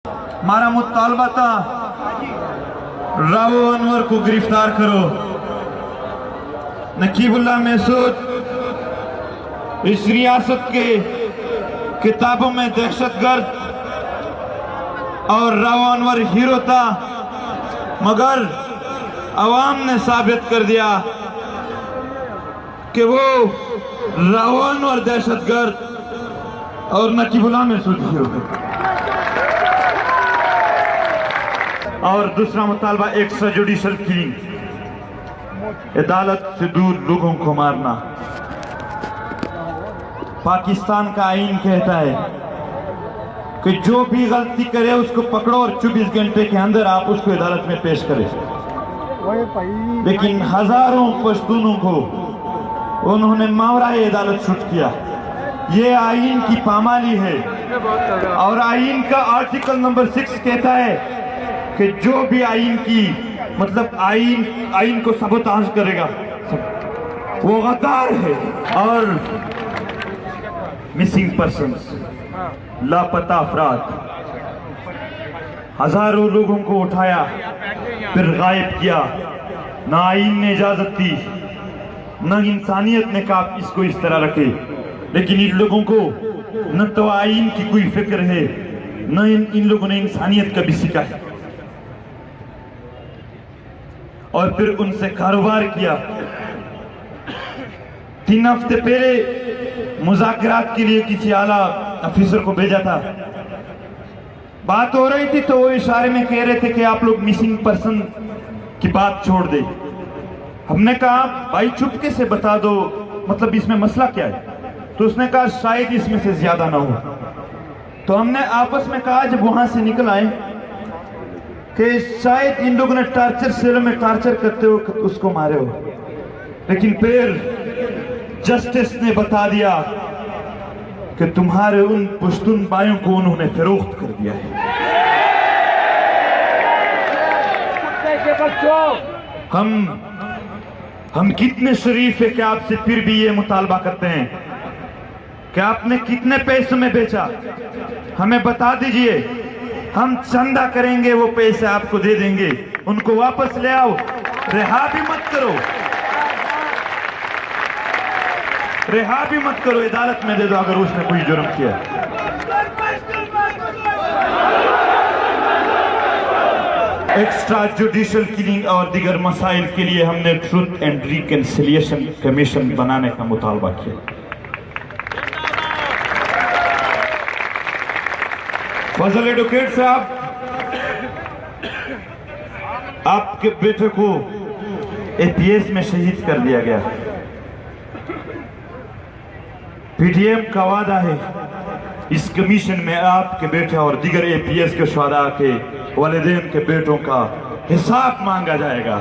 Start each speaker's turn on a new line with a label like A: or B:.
A: हमारा मुतालबा था रावो अनवर को गिरफ्तार करो। नकीबुल्लाह महसूद इस रियासत के किताबों में दहशतगर्द और रावो अनवर हीरो था, मगर अवाम ने साबित कर दिया कि वो रावो अनवर दहशतगर्द और नकीबुल्लाह महसूद हीरो है। और दूसरा मुतालबा एक्स्ट्रा जुडिशल किलिंग, अदालत से दूर लोगों को मारना। पाकिस्तान का आईन कहता है कि जो भी गलती करे उसको पकड़ो और 24 घंटे के अंदर आप उसको अदालत में पेश करें, लेकिन हजारों पश्तूनों को उन्होंने मावराए अदालत शूट किया। ये आईन की पामाली है और आईन का आर्टिकल नंबर 6 कहता है कि जो भी आईन की मतलब आईन को सबोताज करेगा वो गद्दार है। और मिसिंग पर्सन्स, लापता अफराद, हजारों लोगों को उठाया फिर गायब किया। ना आईन ने इजाजत दी, न इंसानियत ने कहा इसको इस तरह रखे, लेकिन इन लोगों को न तो आईन की कोई फिक्र है, न इन लोगों ने इंसानियत का भी सीखा है। और फिर उनसे कारोबार किया। 3 हफ्ते पहले मुज़ाकरात के लिए किसी आला अफसर को भेजा था। बात हो रही थी तो वो इशारे में कह रहे थे कि आप लोग मिसिंग पर्सन की बात छोड़ दे। हमने कहा भाई चुपके से बता दो, मतलब इसमें मसला क्या है? तो उसने कहा शायद इसमें से ज्यादा ना हो। तो हमने आपस में कहा जब वहां से निकल आए कि शायद इन लोगों ने टार्चर सेल में टार्चर करते हो उसको मारे हो, लेकिन फिर जस्टिस ने बता दिया कि तुम्हारे उन पुश्तून भाइयों को उन्होंने फरोख्त कर दिया है। हम कितने शरीफ है कि आपसे फिर भी ये मुतालबा करते हैं कि आपने कितने पैसे में बेचा, हमें बता दीजिए, हम चंदा करेंगे, वो पैसे आपको दे देंगे, उनको वापस ले आओ, रिहा भी मत करो, रिहा भी मत करो, अदालत में दे दो अगर उसने कोई जुर्म किया। एक्स्ट्रा जुडिशल किलिंग और दीगर मसाइल के लिए हमने ट्रुथ एंड रिकंसिलिएशन कमीशन बनाने का मुतालबा किया। फजल एडवोकेट साहब, आपके बेटे को एपीएस में शहीद कर दिया गया। पीटीएम का वादा है इस कमीशन में आपके बेटे और दीगर एपीएस के शुहदा के वालिदैन के बेटों का हिसाब मांगा जाएगा।